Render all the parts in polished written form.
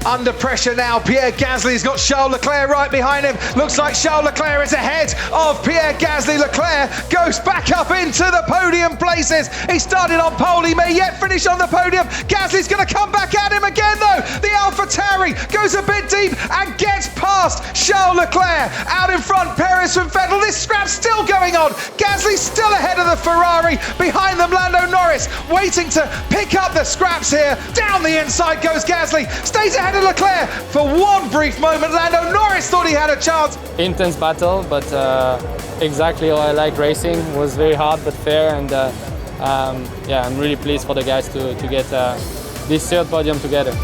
Under pressure now, Pierre Gasly's got Charles Leclerc right behind him. Looks like Charles Leclerc is ahead of Pierre Gasly. Leclerc goes back up into the podium places. He started on pole, he may yet finish on the podium. Gasly's going to come back at him again though. The AlphaTauri goes a bit deep and gets past Charles Leclerc. Out in front, Perez from Vettel. This scrap's still going on. Gasly's still ahead of the Ferrari. Behind them, Lando Norris waiting to pick up the scraps here. Down the inside goes Gasly. Stays ahead of Leclerc. For one brief moment, Lando Norris thought he had a chance. Intense battle, but exactly how I like racing. It was very hard but fair, and yeah, I'm really pleased for the guys to get this third podium together.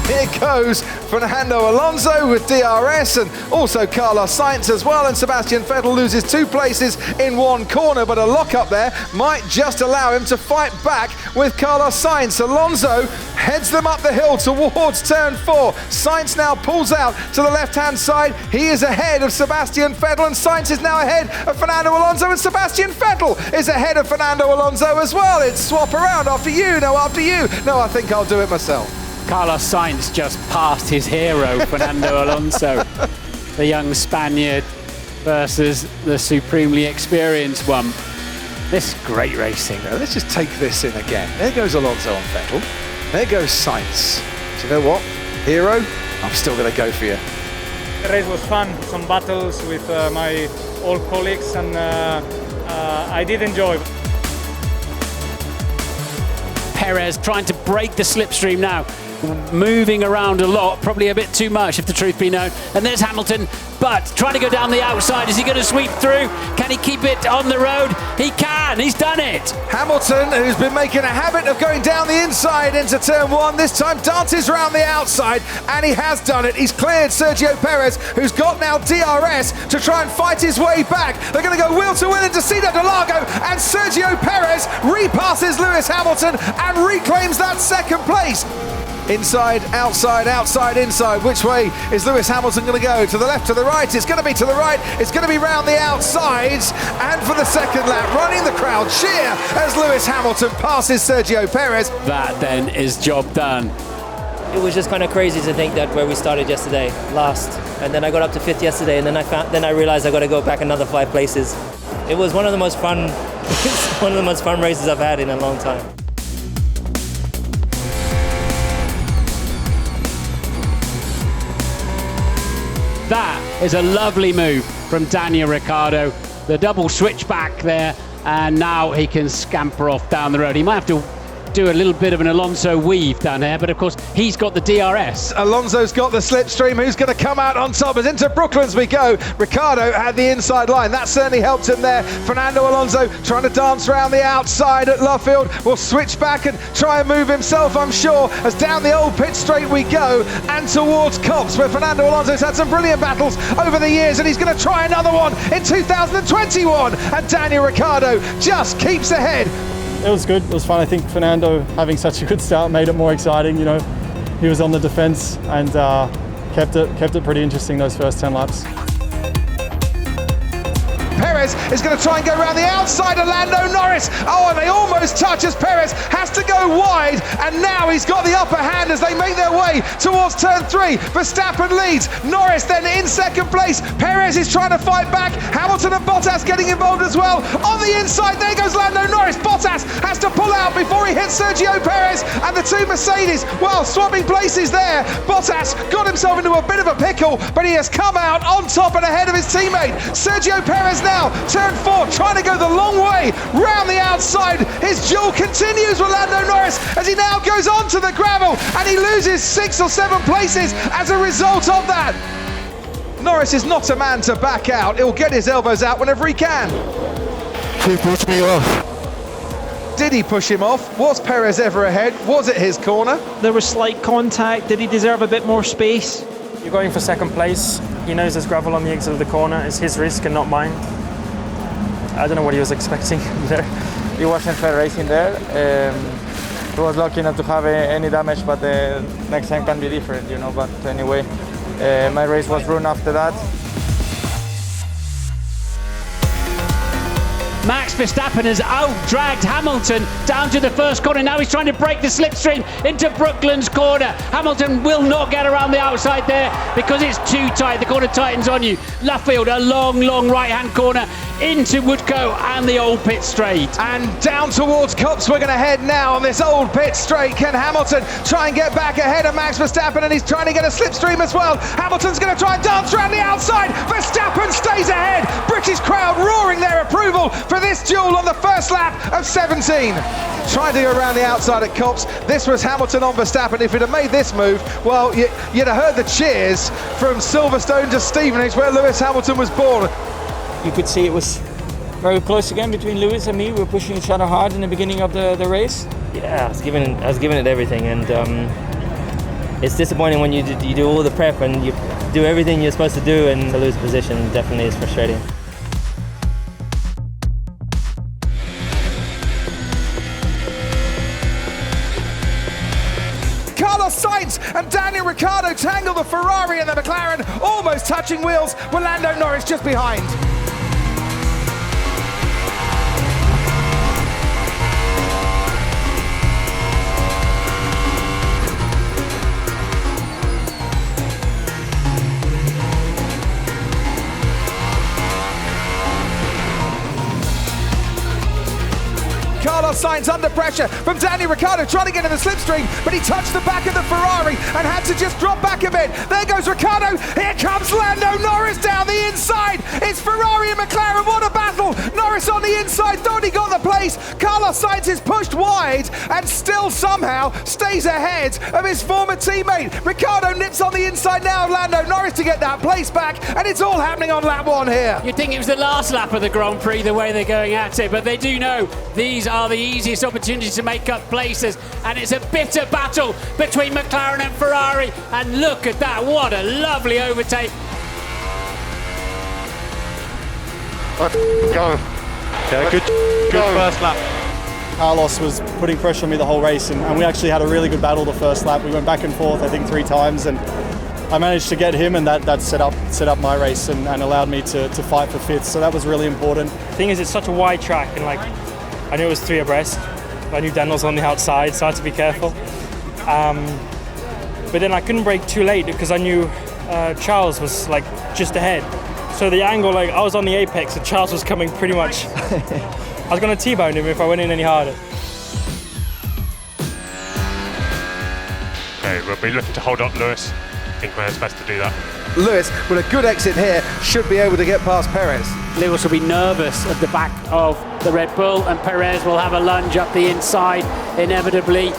Here goes Fernando Alonso with DRS, and also Carlos Sainz as well, and Sebastian Vettel loses 2 places in one corner, but a lock-up there might just allow him to fight back with Carlos Sainz. Alonso heads them up the hill towards turn 4. Sainz now pulls out to the left-hand side. He is ahead of Sebastian Vettel, and Sainz is now ahead of Fernando Alonso, and Sebastian Vettel is ahead of Fernando Alonso as well. It's swap around, after you, no, after you. No, I think I'll do it myself. Carlos Sainz just passed his hero, Fernando Alonso, the young Spaniard versus the supremely experienced one. This is great racing. Now, let's just take this in again. There goes Alonso on Vettel. There goes Sainz. Do you know what? Hero, I'm still going to go for you. The race was fun, some battles with my old colleagues, and I did enjoy. Perez trying to break the slipstream now, moving around a lot, probably a bit too much if the truth be known. And there's Hamilton, but trying to go down the outside. Is he going to sweep through? Can he keep it on the road? He can, he's done it. Hamilton, who's been making a habit of going down the inside into turn 1, this time dances around the outside, and he has done it. He's cleared Sergio Perez, who's got now DRS to try and fight his way back. They're going to go wheel to wheel into Cedar de Lago, and Sergio Perez repasses Lewis Hamilton and reclaims that second place. Inside, outside, outside, inside. Which way is Lewis Hamilton going to go? To the left, to the right? It's going to be to the right. It's going to be round the outsides. And for the second lap, running the crowd cheer as Lewis Hamilton passes Sergio Perez. That then is job done. It was just kind of crazy to think that where we started yesterday, last, and then I got up to 5th yesterday, and then I realized I got to go back another 5 places. It was one of the most fun races I've had in a long time. That is a lovely move from Daniel Ricciardo. The double switch back there, and now he can scamper off down the road. He might have to do a little bit of an Alonso weave down there, but of course he's got the DRS. Alonso's got the slipstream. Who's going to come out on top? As into Brooklands we go. Ricciardo had the inside line. That certainly helped him there. Fernando Alonso trying to dance around the outside at Luffield. Will switch back and try and move himself, I'm sure, as down the old pit straight we go and towards Copse, where Fernando Alonso's had some brilliant battles over the years, and he's going to try another one in 2021. And Daniel Ricciardo just keeps ahead. It was good, it was fun. I think Fernando having such a good start made it more exciting. You know, he was on the defense and kept it pretty interesting those first 10 laps. Perez is going to try and go around the outside of Lando Norris. Oh, and they almost touch as Perez has to go wide, and now he's got the upper hand as they make their way towards turn 3. Verstappen leads. Norris then in second place. Perez is trying to fight back. Hamilton and Bottas getting involved as well. On the inside, there goes Lando Norris. Bottas has to pull out before he hits Sergio Perez, and the 2 Mercedes, well, swapping places there. Bottas got himself into a bit of a pickle, but he has come out on top and ahead of his teammate. Sergio Perez now, turn 4, trying to go the long way round the outside. His duel continues with Lando Norris as he now goes on to the gravel, and he loses 6 or 7 places as a result of that. Norris is not a man to back out. He'll get his elbows out whenever he can. He pushed me off. Did he push him off? Was Perez ever ahead? Was it his corner? There was slight contact. Did he deserve a bit more space? You're going for second place. He knows there's gravel on the exit of the corner. It's his risk and not mine. I don't know what he was expecting there. He wasn't fair racing there. He was lucky not to have any damage, but next time can be different, you know. But anyway, my race was ruined after that. Max Verstappen has out-dragged Hamilton down to the first corner. Now he's trying to break the slipstream into Brooklands corner. Hamilton will not get around the outside there because it's too tight. The corner tightens on you. Luffield, a long right-hand corner into Woodcote and the old pit straight. And down towards Copse we're going to head now on this old pit straight. Can Hamilton try and get back ahead of Max Verstappen, and he's trying to get a slipstream as well. Hamilton's going to try and dance around the outside. Verstappen stays ahead. British crowd roaring their approval for this duel on the first lap of 17. Trying to go around the outside at Copse. This was Hamilton on Verstappen. If he'd have made this move, well, you'd have heard the cheers from Silverstone to Stevenage, where Lewis Hamilton was born. You could see it was very close again between Lewis and me. We were pushing each other hard in the beginning of the race. Yeah, I was giving it everything, and it's disappointing when you do all the prep and you do everything you're supposed to do, and to lose position definitely is frustrating. Carlos Sainz and Daniel Ricciardo tangle the Ferrari and the McLaren, almost touching wheels, with Lando Norris just behind. Carlos Sainz under pressure from Daniel Ricciardo, trying to get in the slipstream, but he touched the back of the Ferrari and had to just drop back a bit. There goes Ricciardo. Here comes Lando Norris down the inside. It's Ferrari and McLaren. What a battle. Norris on the inside, thought he got the place. Carlos Sainz is pushed wide and still somehow stays ahead of his former teammate. Ricciardo nips on the inside now of Lando Norris to get that place back, and it's all happening on lap 1 here. You'd think it was the last lap of the Grand Prix, the way they're going at it, but they do know these are the easiest opportunities to make up places, and it's a bitter battle between McLaren and Ferrari, and look at that, what a lovely overtake. Go. Yeah, good first lap. Carlos was putting pressure on me the whole race, and we actually had a really good battle the first lap. We went back and forth, I think 3 times, and I managed to get him, and that set up my race and allowed me to fight for 5th. So that was really important. The thing is, it's such a wide track, and like I knew it was 3 abreast. I knew Daniel's on the outside, so I had to be careful. But then I couldn't brake too late because I knew Charles was like just ahead. So the angle, like I was on the apex and Charles was coming pretty much. I was going to T-bone him if I went in any harder. Okay, we'll be looking to hold up Lewis. I think it's best to do that. Lewis, with a good exit here, should be able to get past Perez. Lewis will be nervous at the back of the Red Bull, and Perez will have a lunge up the inside inevitably.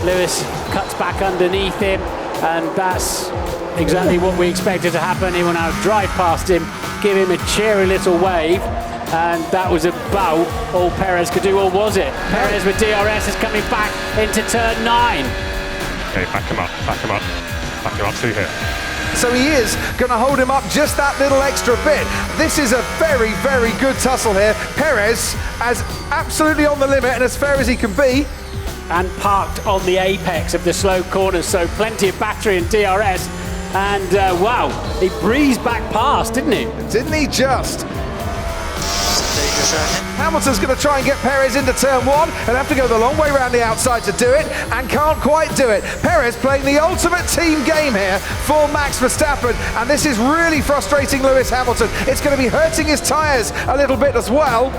Lewis cuts back underneath him, and that's exactly what we expected to happen. He will now drive past him, give him a cheery little wave, and that was about all Perez could do, or was it? Perez with DRS is coming back into turn 9. Okay, back him up through here. So he is going to hold him up just that little extra bit. This is a very, very good tussle here. Perez as absolutely on the limit and as fair as he can be. And parked on the apex of the slow corners, so plenty of battery and DRS. And wow, he breezed back past, didn't he? Didn't he just? Hamilton's going to try and get Perez into turn 1 and have to go the long way around the outside to do it, and can't quite do it. Perez playing the ultimate team game here for Max Verstappen, and this is really frustrating Lewis Hamilton. It's going to be hurting his tyres a little bit as well.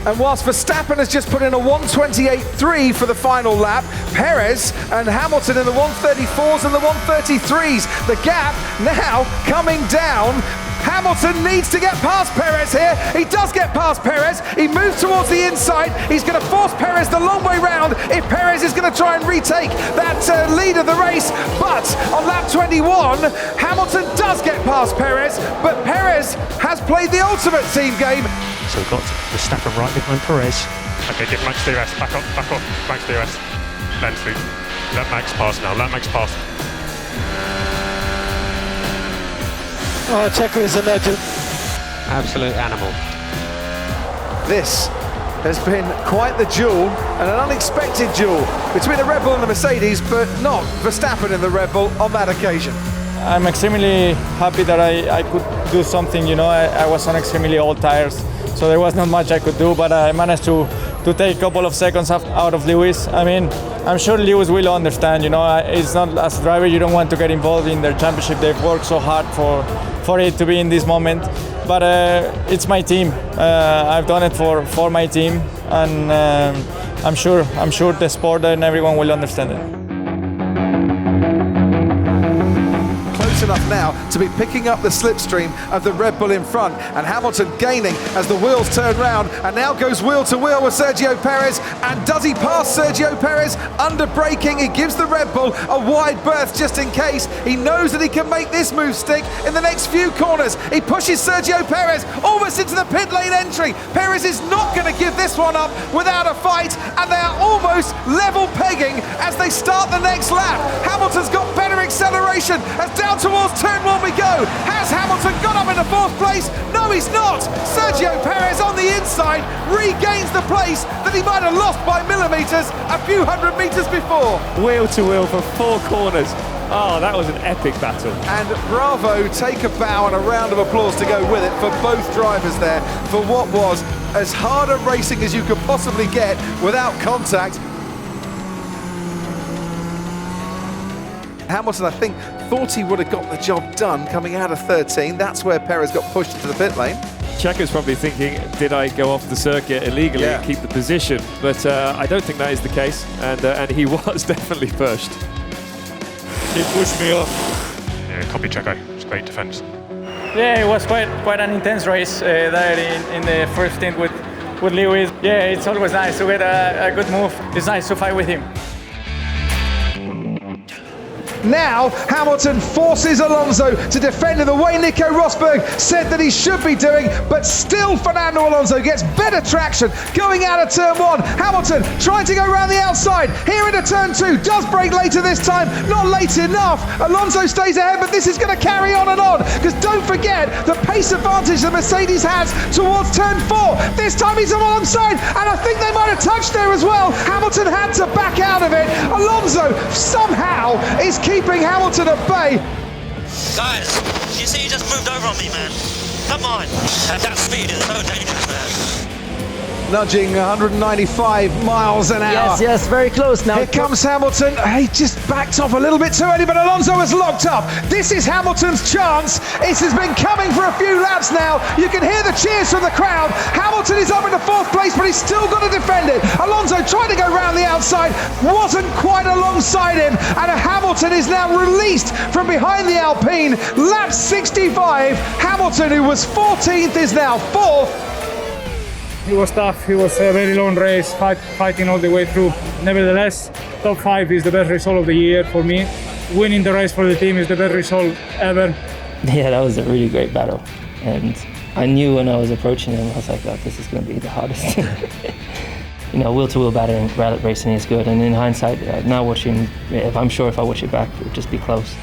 And whilst Verstappen has just put in a 1:28.3 for the final lap, Perez and Hamilton in the 1:34s and the 1:33s. The gap now coming down. Hamilton needs to get past Perez here. He does get past Perez. He moves towards the inside. He's going to force Perez the long way round if Perez is going to try and retake that lead of the race. But on lap 21, Hamilton does get past Perez, but Perez has played the ultimate team game. So we've got Verstappen right behind Perez. Okay, give Max DRS, back off, Max DRS. Let Max pass now, let Max pass. Oh, Checo is a legend. Absolute animal. This has been quite the duel, and an unexpected duel between the Red Bull and the Mercedes, but not Verstappen and the Red Bull on that occasion. I'm extremely happy that I could do something, you know. I was on extremely old tires, so there was not much I could do, but I managed to take a couple of seconds out of Lewis. I mean, I'm sure Lewis will understand, you know, it's not, as a driver, you don't want to get involved in their championship. They've worked so hard for it to be in this moment, but it's my team. I've done it for my team, and I'm sure the sport and everyone will understand it. Enough now to be picking up the slipstream of the Red Bull in front, and Hamilton gaining as the wheels turn round, and now goes wheel to wheel with Sergio Perez. And does he pass Sergio Perez? Under braking, he gives the Red Bull a wide berth just in case. He knows that he can make this move stick in the next few corners. He pushes Sergio Perez almost into the pit lane entry. Perez is not going to give this one up without a fight, and they are almost level pegging as they start the next lap. Hamilton's got better acceleration as down towards turn one we go. Has Hamilton got up into fourth place? No, he's not. Sergio Perez on the inside regains the place that he might have lost by millimetres a few hundred metres before. Wheel to wheel for 4 corners. Oh, that was an epic battle. And bravo, take a bow and a round of applause to go with it for both drivers there for what was as hard a racing as you could possibly get without contact. Hamilton, I think, thought he would have got the job done coming out of 13. That's where Perez got pushed into the pit lane. Checo's probably thinking, did I go off the circuit illegally and keep the position? But I don't think that is the case, and he was definitely pushed. He pushed me off. Yeah, copy Checo. It's great defence. Yeah, it was quite an intense race there in the first stint with Lewis. Yeah, it's always nice to get a good move. It's nice to fight with him. Now Hamilton forces Alonso to defend in the way Nico Rosberg said that he should be doing, but still Fernando Alonso gets better traction going out of turn 1. Hamilton trying to go around the outside here into turn 2, does brake later this time, not late enough. Alonso stays ahead, but this is going to carry on, because don't forget the pace advantage that Mercedes has towards turn 4. This time he's alongside, and I think they might have touched there as well. Hamilton had to back out of it. Alonso somehow is keeping Hamilton at bay. Guys, you see, you just moved over on me, man. Come on. At that speed is so dangerous, man. Nudging 195 miles an hour. Yes, very close now. Here comes Hamilton. He just backed off a little bit too early, but Alonso has locked up. This is Hamilton's chance. It has been coming for a few laps now. You can hear the cheers from the crowd. Hamilton is up into 4th place, but he's still got to defend it. Alonso tried to go round the outside, wasn't quite alongside him, and Hamilton is now released from behind the Alpine. Lap 65. Hamilton, who was 14th, is now 4th. It was tough. It was a very long race, fighting all the way through. Nevertheless, top 5 is the best result of the year for me. Winning the race for the team is the best result ever. Yeah, that was a really great battle. And I knew when I was approaching him, I was like, oh, this is going to be the hardest. You know, wheel-to-wheel battling, rally racing is good. And in hindsight, now watching, I'm sure if I watch it back, it would just be close.